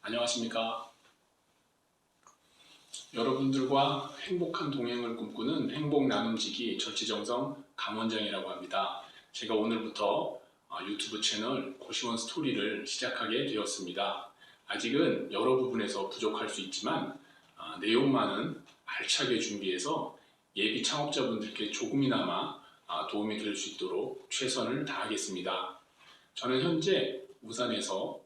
안녕하십니까. 여러분들과 행복한 동행을 꿈꾸는 행복 나눔지기 절치정성 강원장이라고 합니다. 제가 오늘부터 유튜브 채널 고시원 스토리를 시작하게 되었습니다. 아직은 여러 부분에서 부족할 수 있지만 내용만은 알차게 준비해서 예비 창업자분들께 조금이나마 도움이 될 수 있도록 최선을 다하겠습니다. 저는 현재 우산에서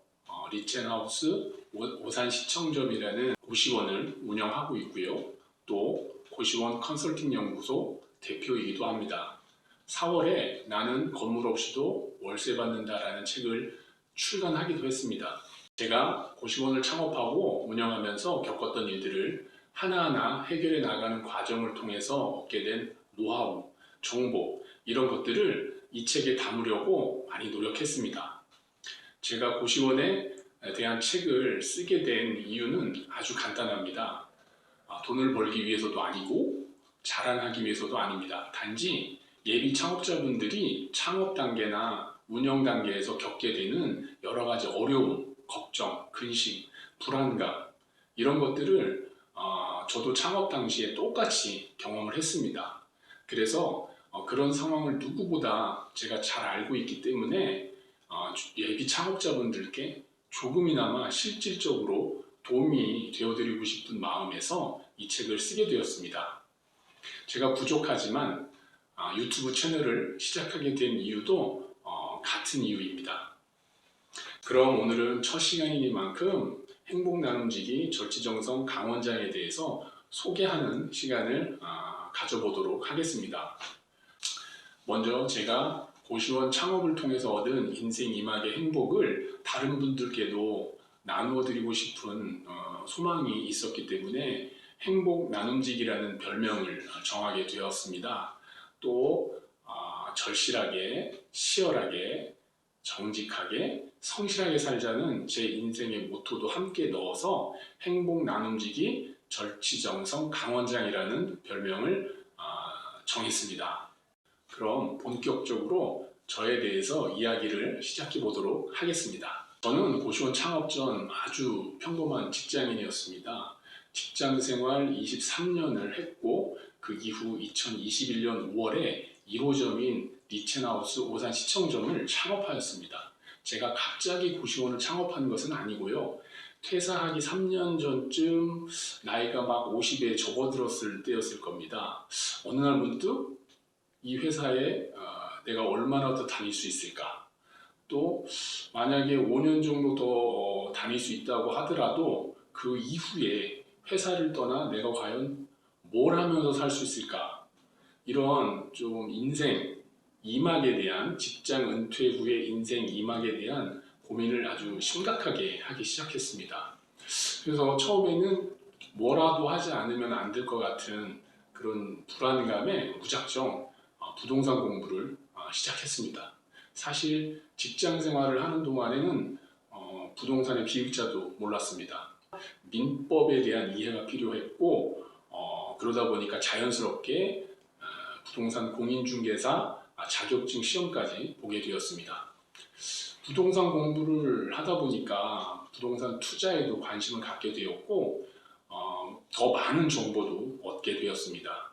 리첸하우스 오산시청점이라는 고시원을 운영하고 있고요. 또 고시원 컨설팅 연구소 대표이기도 합니다. 4월에 나는 건물 없이도 월세 받는다라는 책을 출간하기도 했습니다. 제가 고시원을 창업하고 운영하면서 겪었던 일들을 하나하나 해결해 나가는 과정을 통해서 얻게 된 노하우, 정보 이런 것들을 이 책에 담으려고 많이 노력했습니다. 제가 고시원에 대한 책을 쓰게 된 이유는 아주 간단합니다. 돈을 벌기 위해서도 아니고 자랑하기 위해서도 아닙니다. 단지 예비 창업자분들이 창업 단계나 운영 단계에서 겪게 되는 여러 가지 어려움, 걱정, 근심, 불안감 이런 것들을 저도 창업 당시에 똑같이 경험을 했습니다. 그래서 그런 상황을 누구보다 제가 잘 알고 있기 때문에 예비 창업자분들께 조금이나마 실질적으로 도움이 되어드리고 싶은 마음에서 이 책을 쓰게 되었습니다. 제가 부족하지만 유튜브 채널을 시작하게 된 이유도 같은 이유입니다. 그럼 오늘은 첫 시간이니만큼 행복 나눔지기 절치정성 강원장에 대해서 소개하는 시간을 가져보도록 하겠습니다. 먼저 제가 고시원 창업을 통해서 얻은 인생 2막의 행복을 다른 분들께도 나누어 드리고 싶은 소망이 있었기 때문에 행복 나눔지기라는 별명을 정하게 되었습니다. 또 절실하게, 치열하게, 정직하게, 성실하게 살자는 제 인생의 모토도 함께 넣어서 행복 나눔지기 절치정성 강원장이라는 별명을 정했습니다. 그럼 본격적으로 저에 대해서 이야기를 시작해 보도록 하겠습니다. 저는 고시원 창업 전 아주 평범한 직장인이었습니다. 직장 생활 23년을 했고 그 이후 2021년 5월에 1호점인 리첸하우스 오산시청점을 창업하였습니다. 제가 갑자기 고시원을 창업한 것은 아니고요. 퇴사하기 3년 전쯤 나이가 막 50에 접어들었을 때였을 겁니다. 어느 날 문득 이 회사에 내가 얼마나 더 다닐 수 있을까? 또 만약에 5년 정도 더 다닐 수 있다고 하더라도 그 이후에 회사를 떠나 내가 과연 뭘 하면서 살 수 있을까? 이런 좀 인생 2막에 대한 직장 은퇴 후의 인생 2막에 대한 고민을 아주 심각하게 하기 시작했습니다. 그래서 처음에는 뭐라도 하지 않으면 안 될 것 같은 그런 불안감에 무작정 부동산 공부를 시작했습니다. 사실 직장 생활을 하는 동안에는 부동산의 비일자도 몰랐습니다. 민법에 대한 이해가 필요했고 그러다 보니까 자연스럽게 부동산 공인중개사 자격증 시험까지 보게 되었습니다. 부동산 공부를 하다 보니까 부동산 투자에도 관심을 갖게 되었고 더 많은 정보도 얻게 되었습니다.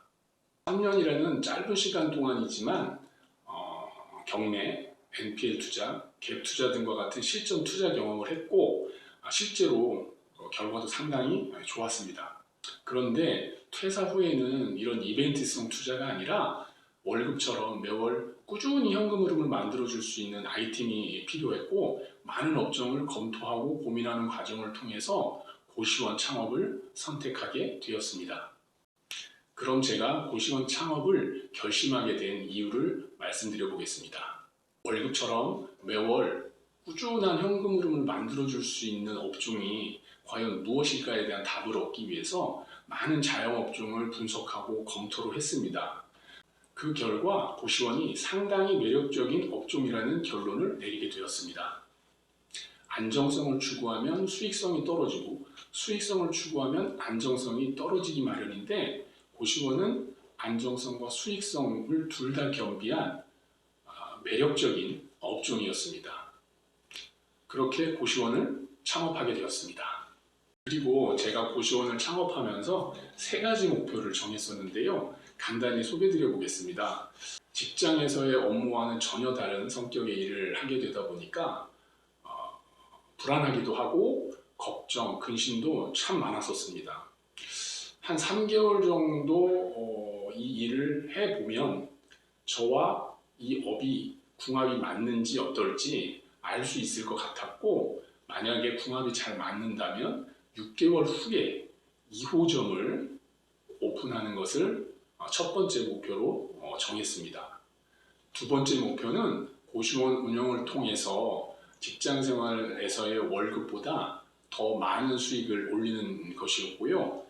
3년이라는 짧은 시간 동안이지만 경매, NPL 투자, 갭 투자 등과 같은 실전 투자 경험을 했고 실제로 결과도 상당히 좋았습니다. 그런데 퇴사 후에는 이런 이벤트성 투자가 아니라 월급처럼 매월 꾸준히 현금 흐름을 만들어줄 수 있는 아이템이 필요했고 많은 업종을 검토하고 고민하는 과정을 통해서 고시원 창업을 선택하게 되었습니다. 그럼 제가 고시원 창업을 결심하게 된 이유를 말씀드려 보겠습니다. 월급처럼 매월 꾸준한 현금 흐름을 만들어줄 수 있는 업종이 과연 무엇일까에 대한 답을 얻기 위해서 많은 자영업종을 분석하고 검토를 했습니다. 그 결과 고시원이 상당히 매력적인 업종이라는 결론을 내리게 되었습니다. 안정성을 추구하면 수익성이 떨어지고 수익성을 추구하면 안정성이 떨어지기 마련인데 고시원은 안정성과 수익성을 둘 다 겸비한 매력적인 업종이었습니다. 그렇게 고시원을 창업하게 되었습니다. 그리고 제가 고시원을 창업하면서 세 가지 목표를 정했었는데요. 간단히 소개드려 보겠습니다. 직장에서의 업무와는 전혀 다른 성격의 일을 하게 되다 보니까 불안하기도 하고 걱정, 근심도 참 많았었습니다. 한 3개월 정도 이 일을 해보면 저와 이 업이 궁합이 맞는지 어떨지 알 수 있을 것 같았고, 만약에 궁합이 잘 맞는다면 6개월 후에 2호점을 오픈하는 것을 첫 번째 목표로 정했습니다. 두 번째 목표는 고시원 운영을 통해서 직장 생활에서의 월급보다 더 많은 수익을 올리는 것이었고요.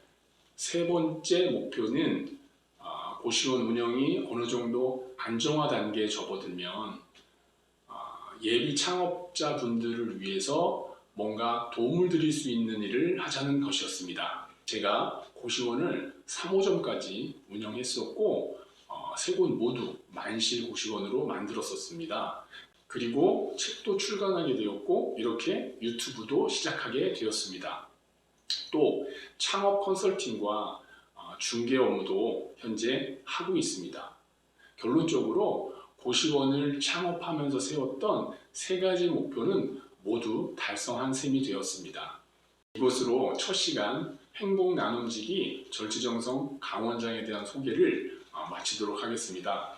세 번째 목표는 고시원 운영이 어느 정도 안정화 단계에 접어들면 예비 창업자분들을 위해서 뭔가 도움을 드릴 수 있는 일을 하자는 것이었습니다. 제가 고시원을 3호점까지 운영했었고 세 곳 모두 만실 고시원으로 만들었었습니다. 그리고 책도 출간하게 되었고 이렇게 유튜브도 시작하게 되었습니다. 또 창업 컨설팅과 중개 업무도 현재 하고 있습니다. 결론적으로 고시원을 창업하면서 세웠던 세 가지 목표는 모두 달성한 셈이 되었습니다. 이것으로 첫 시간 행복 나눔지기 절지정성 강원장에 대한 소개를 마치도록 하겠습니다.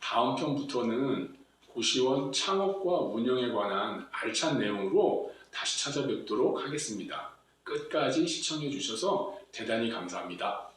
다음 편부터는 고시원 창업과 운영에 관한 알찬 내용으로 다시 찾아뵙도록 하겠습니다. 끝까지 시청해 주셔서 대단히 감사합니다.